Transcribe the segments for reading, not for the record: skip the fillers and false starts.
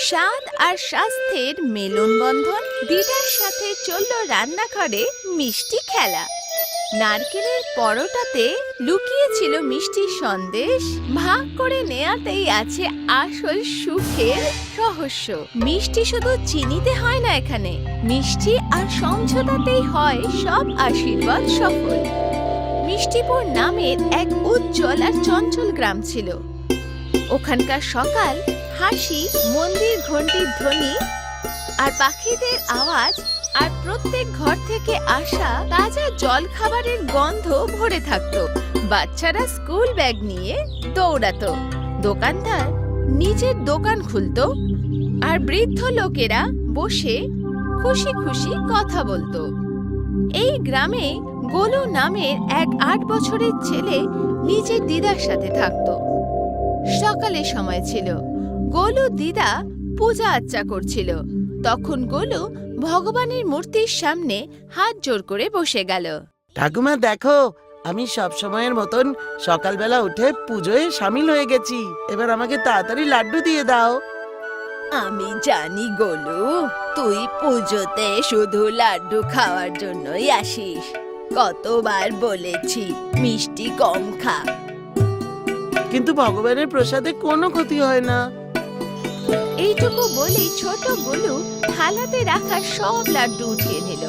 স্বাদ আর স্বাস্থ্যের মেলনবন্ধন। দিদার সাথে চলল রান্নাঘরে মিষ্টি খেলা। নারকেলের পরোটাতে লুকিয়ে ছিল মিষ্টি সন্দেশ। ভাগ করে নেয়াতেই আছে আসল সুখের রহস্য। মিষ্টি শুধু চিনিতে হয় না, এখানে মিষ্টি আর সমঝোতাতেই হয় সব আশীর্বাদ সফল। মিষ্টিপুর নামের এক উজ্জ্বল আর চঞ্চল গ্রাম ছিল। ওখানকার সকাল হাসি, মন্দির ঘন্টির ধ্বনি আর পাখিদের আওয়াজ আর প্রত্যেক ঘর থেকে আসা তাজা জল খাবারের গন্ধ ভরে থাকতো। বাচ্চারা স্কুল ব্যাগ নিয়ে দৌড়াতো, দোকানদার নিজের দোকান খুলতো, আর বৃদ্ধ লোকেরা বসে খুশি খুশি কথা বলতো। এই গ্রামে গোলু নামের এক ৮ বছরের ছেলে নিজের দিদার সাথে থাকতো। সকালের সময় ছিল, গোলু দিদা পূজা আর্চা করছিল। তখন গোলু ভগবানের মূর্তির সামনে হাত জোর করে বসে গেল। ঠাকুমা দেখো, আমি সব সময়ের মতন সকালবেলা উঠে পুজোয় সামিল হয়ে গেছি। এবার আমাকে তাড়াতাড়ি লাড্ডু দিয়ে দাও। আমি জানি গোলু, তুই পুজোতে শুধু লাড্ডু খাওয়ার জন্যই আসিস। কতবার বলেছি মিষ্টি কম খা। কিন্তু ভগবানের প্রসাদে কোনো ক্ষতি হয় না। এইটুকু বলেই ছোট গোলু থালাতে রাখা সব লাড্ডু উঠিয়ে নিল।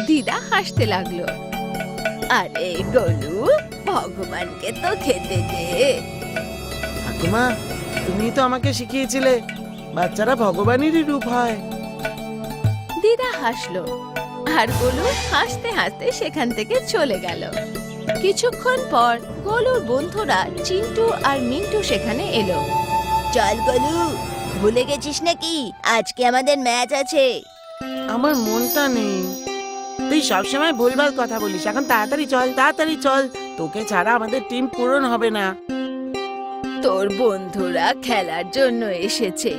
দিদা হাসতে লাগলো। আরে গোলু, ভগবানকে তো খেতে দে। ঠাকুমা, তুমি তো আমাকে শিখিয়েছিলে বাচ্চারা ভগবানেরই রূপ হয়। দিদা হাসলো, আর গোলু হাসতে হাসতে সেখান থেকে চলে গেল। কিছুক্ষণ পর গোলুর বন্ধুরা চিন্টু আর মিন্টু সেখানে এলো। চল গোলু, ভুলে গেছিস নাকি আজকে আমাদের ম্যাচ আছে? আমার মনটা নেই। তুই সবসময় ভুলভাল কথা বলিস। এখন তাড়াতাড়ি চল, তাড়াতাড়ি চল। তোকে ছাড়া আমাদের টিম পূরণ হবে না। তোর বন্ধুরা খেলার জন্য এসেছে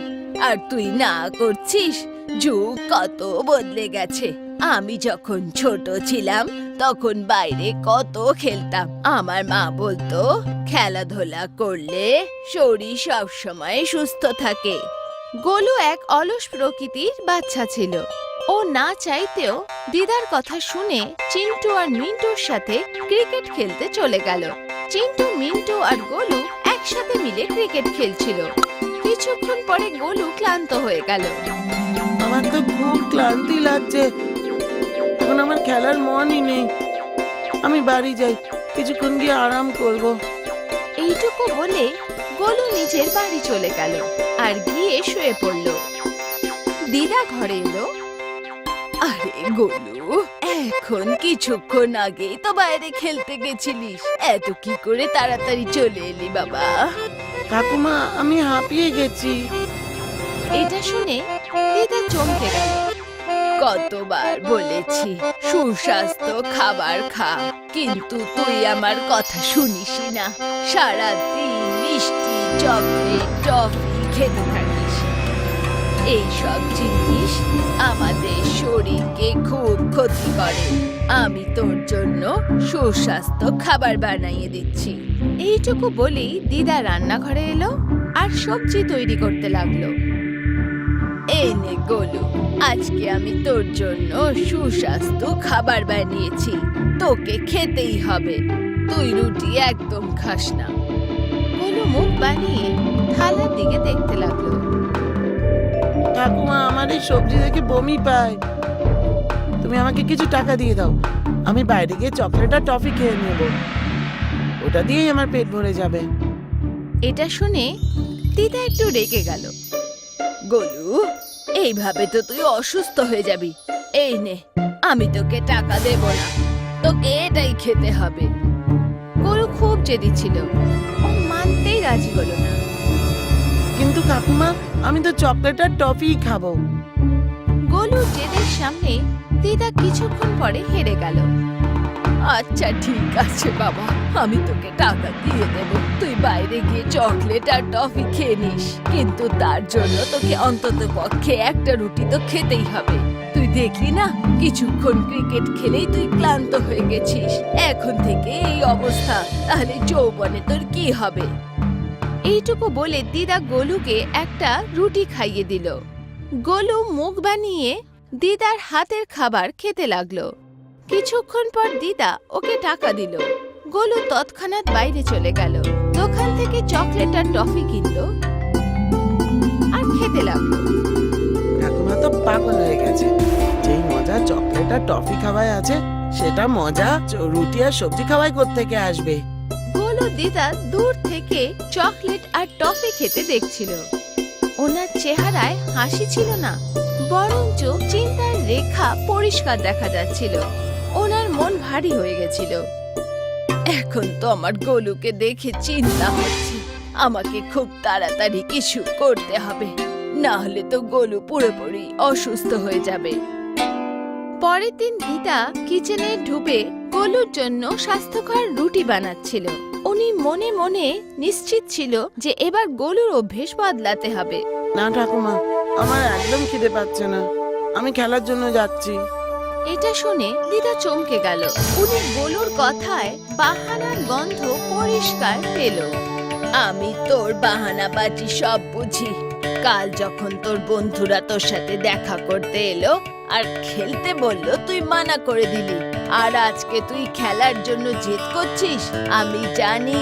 আর তুই না করছিস। যুগ কত বদলে গেছে। আমি যখন ছোট ছিলাম তখন বাইরে কত খেলতাম। আমার মা বলতো খেলাধুলা করলে শরীর সব সময় সুস্থ থাকে। গোলু এক অলস প্রকৃতির বাচ্চা ছিল। ও না চাইতেও দিদার কথা শুনে চিন্টু আর মিন্টুর সাথে ক্রিকেট খেলতে চলে গেল। চিন্টু, মিন্টু আর গোলু একসাথে মিলে ক্রিকেট খেলছিল। কিছুক্ষণ পরে গোলু ক্লান্ত হয়ে গেল। আমার তো খুব ক্লান্তি লাগছে। এখন আমার খেলার মনই নেই। আমি বাড়ি যাই, কিছুক্ষণ গিয়ে আরাম করব। এইটুকু বলে গোলু নিজের বাড়ি চলে গেল আর গিয়ে শুয়ে পড়ল। দিদা ঘরে এলো। আরে গোলু, এখন কিছুক্ষণ আগেই তো বাইরে খেলতে গেছিলিস, এত কি করে তাড়াতাড়ি চলে এলি বাবা? ঠাকুমা, আমি হাঁপিয়ে গেছি। এটা শুনে দিদা চমকে গেল। কতবার বলেছি সুস্বাস্থ্য খাবার খা, কিন্তু তুই আমার কথা শুনিসই না। সারাদিন মিষ্টি, চকলেট, টফি খেতে থাকিস। এইসব জিনিস আমাদের শরীরকে খুব ক্ষতি করে। আমি তোর জন্য সুস্বাস্থ্য খাবার বানিয়ে দিচ্ছি। এইটুকু বলেই দিদা রান্নাঘরে এলো আর সবজি তৈরি করতে লাগলো। এই নে গোলু, আজকে আমি তোর জন্য সুস্বাস্থ্য খাবার বানিয়েছি। তোকে খেতেই হবে। তুই রুটি একদম খাস না। গোলু মুখ বানিয়ে থালার দিকে দেখতে লাগলো। ঠাকুমা, আমার এই সবজি দেখে বমি পায়। তুমি আমাকে কিছু টাকা দিয়ে দাও। আমি বাইরে গিয়ে চকলেট আর টফি খেয়ে নেব। ওটা দিয়েই আমার পেট ভরে যাবে। এটা শুনে দিদা একটু রেগে গেল। গোলু, এইভাবে তো তুই অসুস্থ হয়ে যাবি। এই নে, আমি তোকে টাকা দেব না, তোকে এটাই খেতে হবে। গোলু খুব জেদি ছিল, ও মানতেই রাজি হলো না। কিন্তু কাকুমা, আমি তো চকলেট আর টফি খাবো। গোলু জেদের সামনে দিদা কিছুক্ষণ পরে হেরে গেল। আচ্ছা ঠিক আছে বাবা, আমি তোকে টাকা দিয়ে দেব। তুই বাইরে গিয়ে চকলেট আর টফি খেয়ে নিস, কিন্তু তার জন্য তোকে অন্তত পক্ষে একটা রুটি তো খেতেই হবে। তুই দেখলি না, কিছুক্ষণ ক্রিকেট খেলেই তুই ক্লান্ত হয়ে গেছিস। এখন থেকে এই অবস্থা, তাহলে যৌবনে তোর কি হবে? এইটুকু বলে দিদা গোলুকে একটা রুটি খাইয়ে দিল। গোলু মুখ বানিয়ে দিদার হাতের খাবার খেতে লাগলো। কিছুক্ষণ পর দিদা ওকে টাকা দিল। গোলু তৎক্ষণাৎ বাইরে চলে গেল, দোকান থেকে চকলেট আর টফি কিনলো আর খেতে লাগলো। ঠাকুমা তো পাগল হয়ে গেছে। যেই মজা চকলেট আর টফি খাওয়ায় আছে, সেটা মজা রুটি আর সবজি খাওয়াই কোত্থেকে আসবে। গোলু দিদা দূর থেকে চকলেট আর টফি খেতে দেখছিল। ওনার চেহারায় হাসি ছিল না, বরঞ্চ চিন্তার রেখা পরিষ্কার দেখা যাচ্ছিল। ওনার মন ভারী হয়ে গেছিল। এখন তো আমার গোলুকে দেখে চিন্তা হচ্ছে, আমাকে খুব তাড়াতাড়ি কিছু করতে হবে, না হলে তো গোলু পুরোপুরি অসুস্থ হয়ে যাবে। পরের দিন দিদা কিচেনে ঢুকে গোলুর জন্য স্বাস্থ্যকর রুটি বানাচ্ছিল। উনি মনে মনে নিশ্চিত ছিল যে এবার গোলুর অভ্যেস বদলাতে হবে। না ঠাকুমা, আমার একদম খিদে পাচ্ছে না, আমি খেলার জন্য যাচ্ছি। এটা শুনে দিদা চমকে গেল। উনি গোলুর কথায় বাহানার গন্ধ পরিষ্কার পেল। আমি তোর বাহানাবাজি সব বুঝি। কাল যখন তোর বন্ধুরা তোর সাথে দেখা করতে এলো আর খেলতে বললো, তুই মানা করে দিলি, আর আজকে তুই খেলার জন্য জেদ করছিস। আমি জানি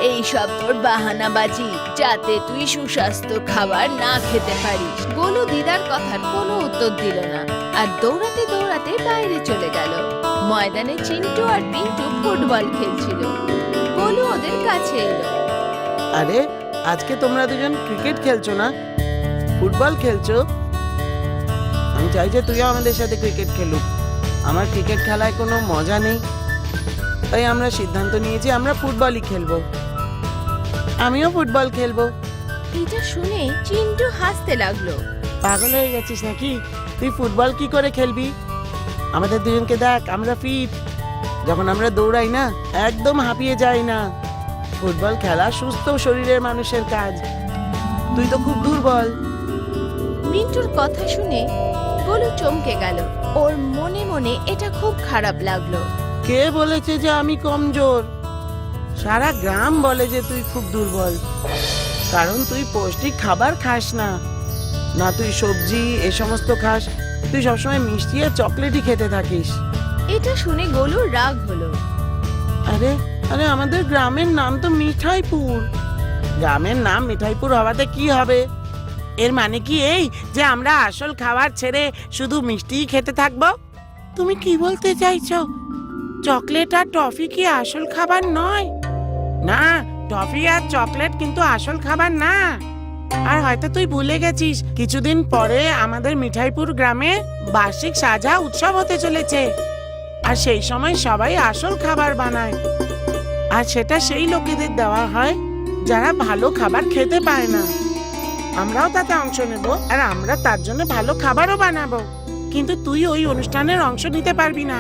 এই সব তোর বাহানাবাজি, যাতে তুই সুস্বাস্থ্য খাবার না খেতে পারিস। গোলু দিদার কথার কোনো উত্তর দিল না আর দৌড়াতে দৌড়াতে বাইরে চলে গেল। ময়দানে চিন্টু আর পিন্টু ফুটবল খেলছিল। গোলু ওদের কাছে এলো। আরে, আজকে তোমরা দুজন ক্রিকেট খেলছো না, ফুটবল খেলছো? আমি চাই যে তুইও আমাদের সাথে ক্রিকেট খেলুক। আমার ক্রিকেট খেলায় কোনো মজা নেই, তাই আমরা সিদ্ধান্ত নিয়েছি আমরা ফুটবলই খেলবো। আমিও ফুটবল খেলবো। এটা শুনে চিন্টু হাসতে লাগলো। পাগল হয়ে গেছিস নাকি? তুই ফুটবল কি করে খেলবি? আমাদের দুজনকে দেখ, আমরা ফিট। যখন আমরা দৌড়াই না, একদম হাঁপিয়ে যাই না। ফুটবল খেলা সুস্থ শরীরের মানুষের কাজ। তুই তো খুব দুর্বল। মিন্টুর কথা শুনে গোলু চমকে গেল। ওর মনে মনে এটা খুব খারাপ লাগলো। কে বলেছে যে আমি কমজোর? সারা গ্রাম বলে যে তুই খুব দুর্বল, কারণ তুই পৌষ্টিক খাবার খাস না। না তুই সবজি এ সমস্ত খাস, তুই সবসময় মিষ্টি আর চকলেটই খেতে থাকিস। এটা শুনে গোলুর রাগ হলো। আরে আরে, আমাদের গ্রামের নাম তো মিঠাইপুর। গ্রামের নাম মিঠাইপুর হওয়াতে কি হবে? এর মানে কি এই যে আমরা আসল খাবার ছেড়ে শুধু মিষ্টিই খেতে থাকবো? তুমি কি বলতে চাইছো? চকলেট আর টফি কি আসল খাবার নয়? না, টফি আর চকলেট কিন্তু আসল খাবার না। আর হয়তো তুই ভুলে গেছিস, কিছুদিন পরে আমাদের মিঠাইপুর গ্রামে বার্ষিক সাজা উৎসব হতে চলেছে। আর সেই সময় সবাই আসল খাবার বানায়, আর সেটা সেই লোকেদের দেওয়া হয় যারা ভালো খাবার খেতে পায় না। আমরাও তাতে অংশ নেব, আর আমরা তার জন্য ভালো খাবারও বানাবো। কিন্তু তুই ওই অনুষ্ঠানের অংশ নিতে পারবি না,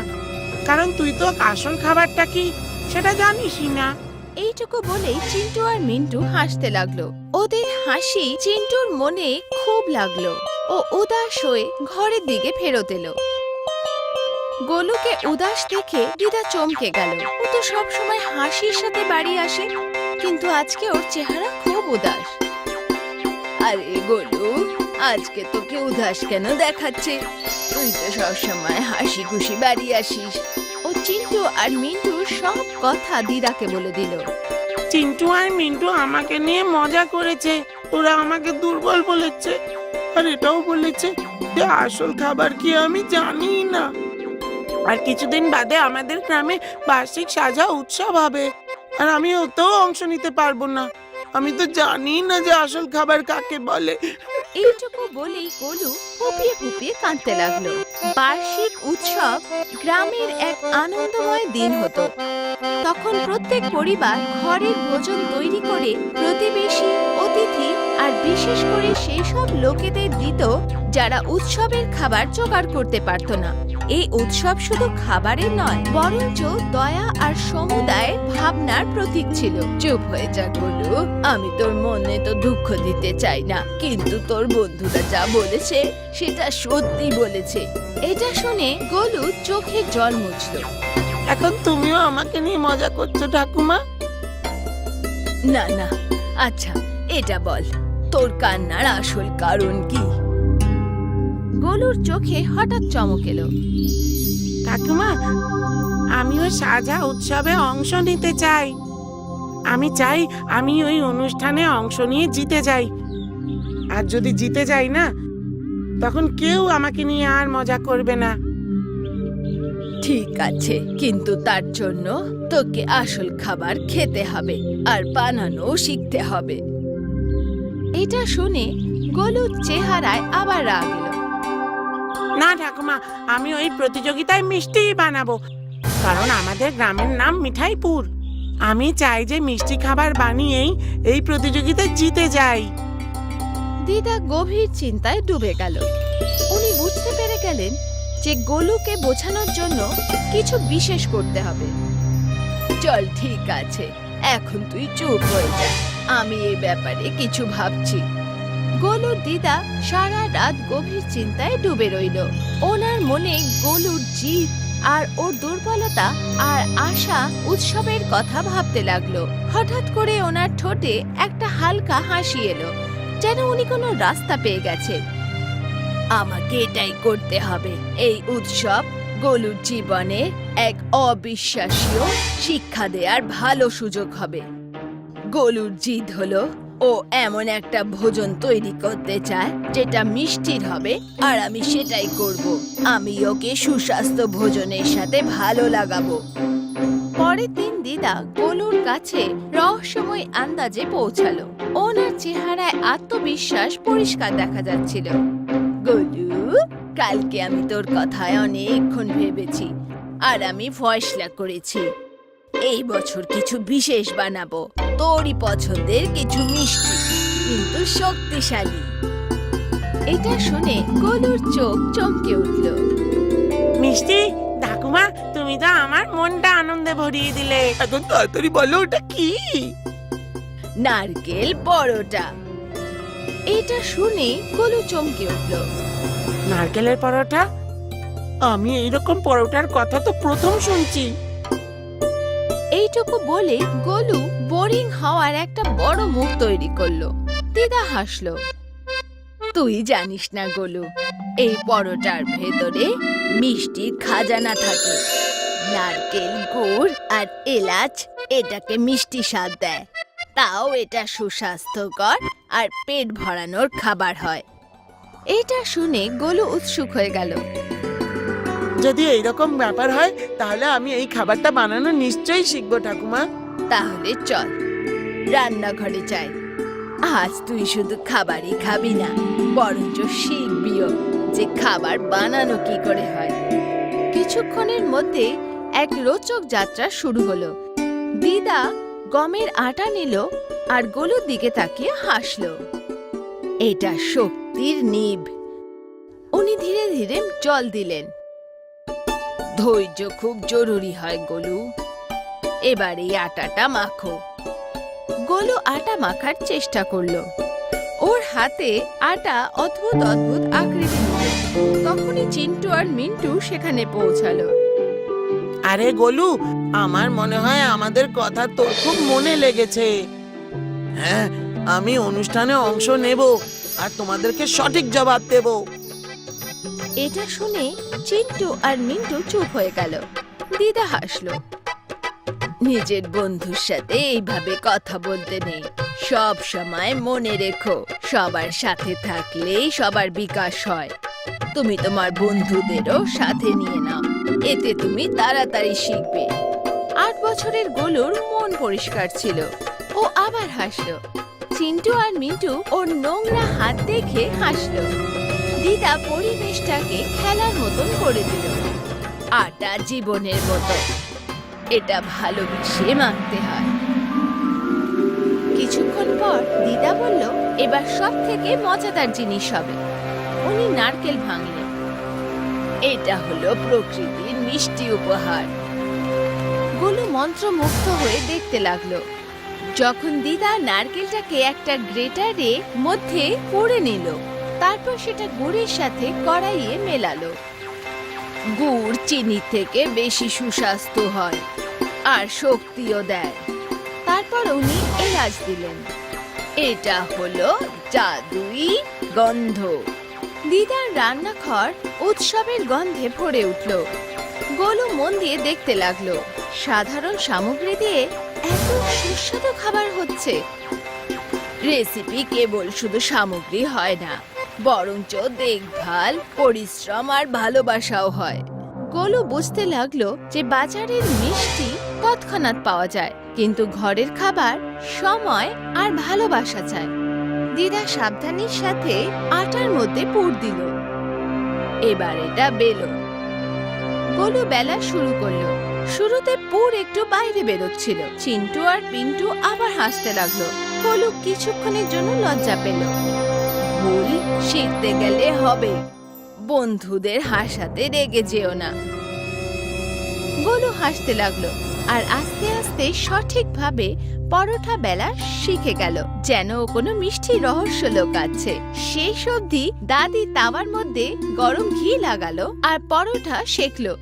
কারণ তুই তো আসল খাবারটা কি সেটা জানিসই না। এইটুকু বলেই চিন্টু আর মিন্টু হাসতে লাগলো। ওদের হাসি চিন্টুর মনে খুব লাগলো। ও উদাস হয়ে ঘরের দিকে ফেরত এলো। গোলুকে উদাস দেখে দিদা চমকে গেল। ও তো সবসময় হাসির সাথে বাড়ি আসে, কিন্তু আজকে ওর চেহারা খুব উদাস। আরে গোলু, আজকে তোকে উদাস কেন দেখাচ্ছে? তুই তো সবসময় হাসি খুশি বাড়ি আসিস। ও চিন্টু আর মিন্টুর সব কথা দিদাকে বলে দিল। চিন্টু আর মিন্টু আমাকে নিয়ে মজা করেছে। ওরা আমাকে দুর্বল বলেছে, আর এটাও বলেছে যে আসল খাবার কি আমি জানি না। আর কিছুদিন বাদে আমাদের গ্রামে বার্ষিক সাজা উৎসব হবে, আর আমি ওতেও অংশ নিতে পারবো না। আমি তো জানি না যে আসল খাবার কাকে বলে। এইটুকু বলেই গোলু ফুপিয়ে ফুপিয়ে কাঁদতে লাগলো। বার্ষিক উৎসব গ্রামের এক আনন্দময় দিন হতো। তখন প্রত্যেক পরিবার ঘরের ভোজন তৈরি করে প্রতিবেশী, অতিথি আর বিশেষ করে সেই সব লোকেদের দিত যারা উৎসবের খাবার জোগাড় করতে পারত না। এই উৎসব শুধু খাবারের নয়, বরঞ্চ দয়া আর সমুদায়ের ভাবনার প্রতীক ছিল। চুপ হয়ে যা গোলু, আমি তোর মনে তো দুঃখ দিতে চাই না, কিন্তু তোর বন্ধুরা যা বলেছে সেটা সত্যি বলেছে। এটা শুনে গোলু চোখে জল মুছল। এখন তুমিও আমাকে নিয়ে মজা করছো ঠাকুমা? না না, আচ্ছা এটা বল, তোর কান্নার আসল কারণ কি? গোলুর চোখে হঠাৎ চমক এলো। ঠাকুমা, আমি ওই সাজা উৎসবে অংশ নিতে চাই। আমি চাই আমি ওই অনুষ্ঠানে অংশ নিয়ে জিতে যাই। আর যদি জিতে যাই না, তখন কেউ আমাকে নিয়ে আর মজা করবে না। ঠিক আছে, কিন্তু তার জন্য তোকে আসল খাবার খেতে হবে আর বানানো শিখতে হবে। এটা শুনে গোলুর চেহারায় আবার রাগ এলো। না ঠাকুমা, আমি ওই প্রতিযোগিতায় মিষ্টি বানাবো, কারণ আমাদের গ্রামের নাম মিঠাইপুর। আমি চাই যে মিষ্টি খাবার বানিয়েই এই প্রতিযোগিতায় জিতে যাই। দিদা গভীর চিন্তায় ডুবে গেল। উনি বুঝতে পেরে গেলেন যে গোলুকে বোঝানোর জন্য কিছু বিশেষ করতে হবে। চল ঠিক আছে, এখন তুই চুপ হয়ে যা, আমি এই ব্যাপারে কিছু ভাবছি। গোলুর দিদা সারা রাত গভীর চিন্তায় ডুবে রইল। ওনার মনে গোলুর জিদ আর ওর দুর্বলতা আর আশা উৎসবের কথা ভাবতে লাগলো। হঠাৎ করে ওনার ঠোঁটে একটা হালকা হাসি এলো, যেন উনি কোনো রাস্তা পেয়ে গেছে। আমাকে এটাই করতে হবে। এই উৎসব গোলুর জীবনে এক অবিশ্বাসীয় শিক্ষা দেওয়ার ভালো সুযোগ হবে। গোলুর জিদ হলো ও এমন একটা ভোজন তৈরি করতে চায় যেটা মিষ্টির হবে, আর আমি সেটাই করব। আমি ওকে সুস্বাস্থ্য ভোজনের সাথে ভালো লাগাবো। পরের দিন দিদা গোলুর কাছে রহস্যময় আন্দাজে পৌঁছালো। ওনার চেহারায় আত্মবিশ্বাস পরিষ্কার দেখা যাচ্ছিল। গোলু, কালকে আমি তোর কথায় অনেকক্ষণ ভেবেছি, আর আমি ফয়সলা করেছি। এই বছর কিছু বিশেষ বানাবো, তোরই পছন্দের কিছু মিষ্টি, কিন্তু শক্তিশালী। এটা শুনে গোলুর চোখ চমকে উঠল। মিষ্টি? ঠাকুমা, তুমি তো আমার মনটা আনন্দে ভরিয়ে দিলে। এখন তাড়াতাড়ি বলো, ওটা কি? নারকেল পরোটা। এটা শুনে গোলু চমকে উঠল। নারকেলের পরোটা? আমি এইরকম পরোটার কথা তো প্রথম শুনছি। এইটুকু বলে গোলু বোরিং হওয়ার একটা বড় মুখ তৈরি করলো। দিদা হাসলো। তুই জানিস না গোলু, এই পরোটার ভেতরে মিষ্টির খাজানা থাকে। নারকেল, গুড় আর এলাচ এটাকে মিষ্টি স্বাদ দেয়। তাও এটা সুস্বাস্থ্যকর আর পেট ভরানোর খাবার হয়। এটা শুনে গোলু উৎসুক হয়ে গেল। যদি এইরকম ব্যাপার হয়, তাহলে আমি এই খাবারটা বানানো নিশ্চয়ই শিখবো ঠাকুমা। তাহলে চল রান্নাঘরে যাই। আজ তুই শুধু খাবারই খাবি না, বরঞ্চ শিখবিও যে খাবার বানানো কি করে হয়। কিছুক্ষণের মধ্যে এক রোচক যাত্রা শুরু হলো। দিদা গমের আটা নিল আর গোলুর দিকে তাকিয়ে হাসলো। এটা শক্তির নিভ। উনি ধীরে ধীরে জল দিলেন। ধৈর্য খুব জরুরি হয় গোলু। এবার এই আটাটা মাখো। গোলু আটা মাখার চেষ্টা করলো। ওর হাতে আটা অদ্ভুত অদ্ভুত আকৃতি নিল। তখনই চিন্টু আর মিন্টু সেখানে পৌঁছালো। আরে গোলু, আমার মনে হয় আমাদের কথা তোর খুব মনে লেগেছে। হ্যাঁ, আমি অনুষ্ঠানে অংশ নেব আর তোমাদেরকে সঠিক জবাব দেব। এটা শুনে চিন্টু আর মিন্টু চুপ হয়ে গেল। দিদা হাসলো। নিজের বন্ধুর সাথে এইভাবে কথা বলতে নেই। সব সময় মনে রেখো, সবার সাথে থাকলেই সবার বিকাশ হয়। তুমি তোমার বন্ধুদেরও সাথে নিয়ে নাও, এতে তুমি তাড়াতাড়ি শিখবে। 8 বছরের গোলুর মন পরিষ্কার ছিল। ও আবার হাসলো। চিন্টু আর মিন্টু ওর নোংরা হাত দেখে হাসলো। দিদা পরিবেশটাকে খেলার মতন করে দিল। আটা জীবনের মতো, এটা ভালোবেসে মাখতে হয়। কিছুক্ষণ পর দিদা বলল, এবার সব থেকে মজাদার জিনিস হবে। উনি নারকেল ভাঙলেন। এটা হলো প্রকৃতির মিষ্টি উপহার। গোলু মন্ত্রমুগ্ধ হয়ে দেখতে লাগলো। যখন দিদা নারকেলটাকে একটা গ্রেটারে মধ্যে পুড়ে নিল, তারপর সেটা গুড়ের সাথে কড়াইয়ে মেলালো। গুড় চিনির থেকে বেশি সুস্বাস্থ্য হয় আর শক্তিও দেয়। তারপর উনি এলাচ দিলেন। এটা হলো জাদুই গন্ধ। দিদার রান্নাঘর উৎসবের গন্ধে ভরে উঠল। গোলু মন দিয়ে দেখতে লাগলো, সাধারণ সামগ্রী দিয়ে এত সুস্বাদু খাবার হচ্ছে। রেসিপি কেবল শুধু সামগ্রী হয় না, বরঞ্চ দেখভাল, পরিশ্রম আর ভালোবাসাও হয়। গোলু বুঝতে লাগলো যে বাজারের মিষ্টি তৎক্ষণাৎ পাওয়া যায়, কিন্তু ঘরের খাবার সময় আর ভালোবাসা চায়। দিদা সাবধানের সাথে আটার মধ্যে পুর দিল। এবার এটা বেলো। গোলু বেলা শুরু করলো। শুরুতে পুর একটু বাইরে বেরোচ্ছিল। চিন্টু আর পিন্টু আবার হাসতে লাগলো। গোলু কিছুক্ষণের জন্য লজ্জা পেল। ভুল শিখতে গেলে হবে, বন্ধুদের হাসাতে রেগে যেও না। গোলু হাসতে লাগলো আর আস্তে আস্তে সঠিকভাবে পরোটা বেলা শিখে গেল, যেন ও কোনো মিষ্টি রহস্য লুকাচ্ছে। শেষ অবধি দাদি তাওয়ার মধ্যে গরম ঘি লাগালো আর পরোটা সেকলো।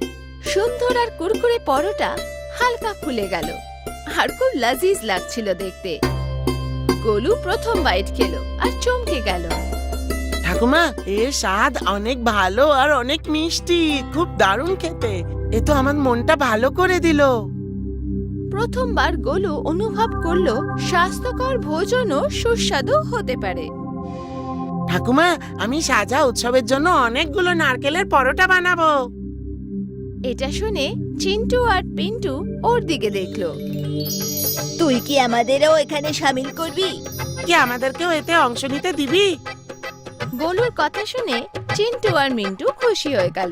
সুন্দর আর কুরকুরে পরোটা হালকা ফুলে গেল আর খুব লাজিজ লাগছিল দেখতে। গোলু প্রথম বাইট খেলো আর চমকে গেল। ঠাকুমা, এর স্বাদ অনেক ভালো আর অনেক মিষ্টি, খুব দারুণ খেতে। এ তো আমার মনটা ভালো করে দিল। প্রথমবার গোলু অনুভব করলো স্বাস্থ্যকর ভোজনও সুস্বাদু হতে পারে। ঠাকুমা, আমি সাজা উৎসবের জন্য অনেকগুলো নারকেলের পরোটা বানাবো। এটা শুনে চিন্টু আর পিন্টু ওর দিকে দেখলো। তুই কি আমাদেরও এখানে শামিল করবি? কি আমাদেরকেও এতে অংশ নিতে দিবি? গোলুর কথা শুনে চিন্টু আর মিন্টু খুশি হয়ে গেল।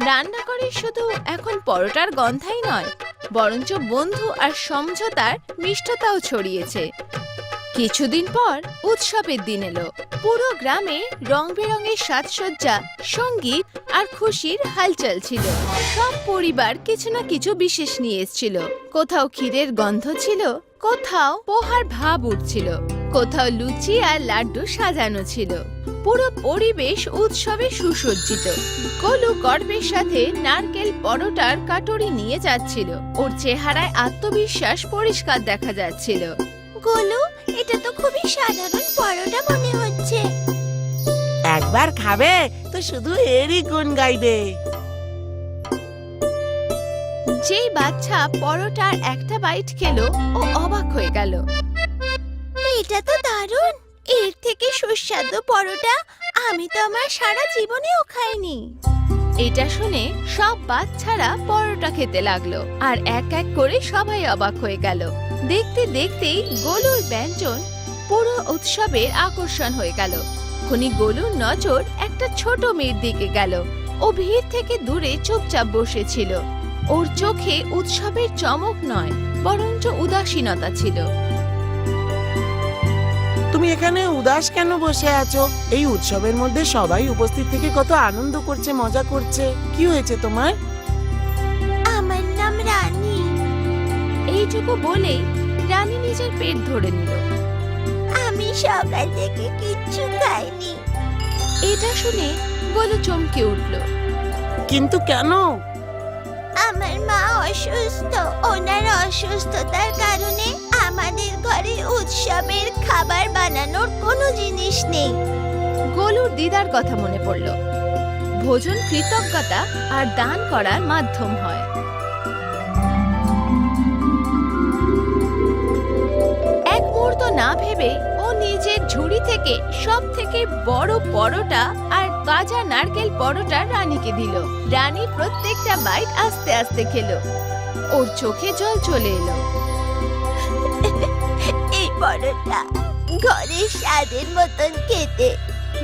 রান্নাঘরে শুধু এখন পরোটার গন্ধাই নয়, বরঞ্চ বন্ধু আর সমঝোতার মিষ্টতাও ছড়িয়েছে। কিছুদিন পর উৎসবের দিন এলো। পুরো গ্রামে রং বেরঙের সাজসজ্জা, সঙ্গীত আর খুশির হালচাল ছিল। সব পরিবার কিছু না কিছু বিশেষ নিয়ে এসেছিল। কোথাও ক্ষীরের গন্ধ ছিল, কোথাও পোহার ভাব উঠছিল, কোথাও লুচি আর লাড্ডু সাজানো ছিল। পুরো পরিবেশ উৎসবে সুসজ্জিত। গোলু গর্বের সাথে নারকেল পরোটার কাটুরি নিয়ে যাচ্ছিল। ওর চেহারায় আত্মবিশ্বাস পরিষ্কার দেখা যাচ্ছিল। গোলু, এটা তো খুবই সাধারণ পরোটা মনে হচ্ছে। একবার খাবে তো শুধু এরই গুণ গাইবে। যেই বাচ্চা পরোটার একটা বাইট খেলো, ও অবাক হয়ে গেল। এটা তো দারুণ! এর থেকে সুস্বাদু পরোটা আমি তো আমার সারা জীবনেও খাইনি। এটা শুনে সব বাচ্চারা পরোটা খেতে লাগলো আর এক এক করে সবাই অবাক হয়ে গেল। দেখতে দেখতেই গোলুর ব্যঞ্জন পুরো উৎসবের আকর্ষণ হয়ে গেল। খনি গোলুর নজর একটা ছোট মেয়ের দিকে গেল। ও ভিড় থেকে দূরে চুপচাপ বসেছিল। ওর চোখে উৎসবের চমক নয়, বরঞ্চ উদাসীনতা ছিল। তুমি এখানে উদাস কেন বসে আছো? এই উৎসবের মধ্যে সবাই উপস্থিত থেকে কত আনন্দ করছে, মজা করছে। কি হয়েছে তোমার? আমার নাম রানী। এইটুকু বলেই রানী নিজের পেট ধরে নিল। আমি সকাল থেকে কিচ্ছু খাইনি। এটা শুনে গোলু চমকে উঠল। কিন্তু কেন? আমার মা অসুস্থ। ওনার অসুস্থতার কারণে আমাদের ঘরে উৎসবের খাবার বানানোর কোনো জিনিস নেই। গোলুর দিদার কথা মনে পড়ল। ভোজন কৃতজ্ঞতা আর দান করার মাধ্যম হয়। এক মুহূর্ত না ভেবে ও নিজের ঝুড়ি থেকে সব থেকে বড় পরোটা আর তাজা নারকেল পরোটা রানীকে দিল। রানী প্রত্যেকটা বাইট আস্তে আস্তে খেলো। ওর চোখে জল চলে এলো। এই পরোটা ঘরের স্বাদের মতন খেতে।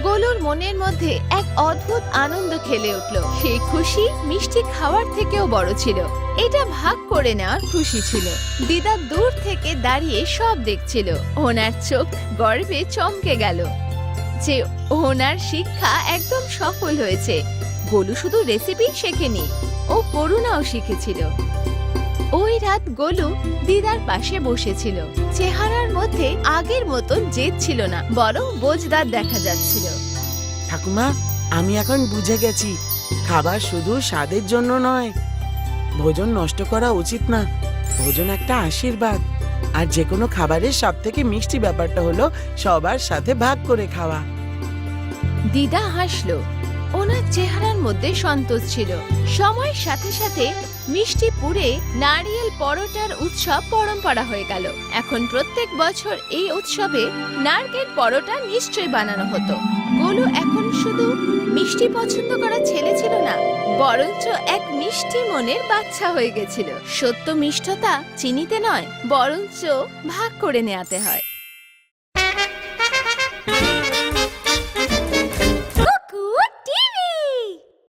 গোলুর মনের মধ্যে এক অদ্ভুত আনন্দ খেলে উঠল। সেই খুশি মিষ্টি খাওয়ার থেকেও বড় ছিল। এটা ভাগ করে নেওয়ার খুশি ছিল। দিদা দূর থেকে দাঁড়িয়ে সব দেখছিল। ওনার চোখ গর্বে চমকে গেল যে ওনার শিক্ষা একদম সফল হয়েছে। গোলু শুধু রেসিপি শেখেনি, ও করুণাও শিখেছিল। ওই রাত গোলু দিদার পাশে বসেছিল। চেহারার মধ্যে আগের মতন জেদ ছিল না, বরং বোঝদার দেখা যাচ্ছিল। ঠাকুমা, আমি এখন বুঝে গেছি, খাবার শুধু স্বাদের জন্য নয়। ভোজন নষ্ট করা উচিত না। ভোজন একটা আশীর্বাদ। আর যে কোনো খাবারের সব থেকে মিষ্টি ব্যাপারটা হলো সবার সাথে ভাগ করে খাওয়া। দিদা হাসলো। ওনার চেহারার মধ্যে সন্তোষ ছিল। সময়ের সাথে সাথে মিষ্টিপুরে নারিয়েল পরোটার উৎসব পরম্পরা হয়ে গেল। এখন প্রত্যেক বছর এই উৎসবে নারকেল পরোটা নিশ্চয়ই বানানো হতো। গোলু এখন শুধু মিষ্টি পছন্দ করা ছেলে ছিল না, বরঞ্চ এক মিষ্টি মনের বাচ্চা হয়ে গেছিল। সত্য মিষ্টতা চিনিতে নয়, বরঞ্চ ভাগ করে নেওয়াতে হয়।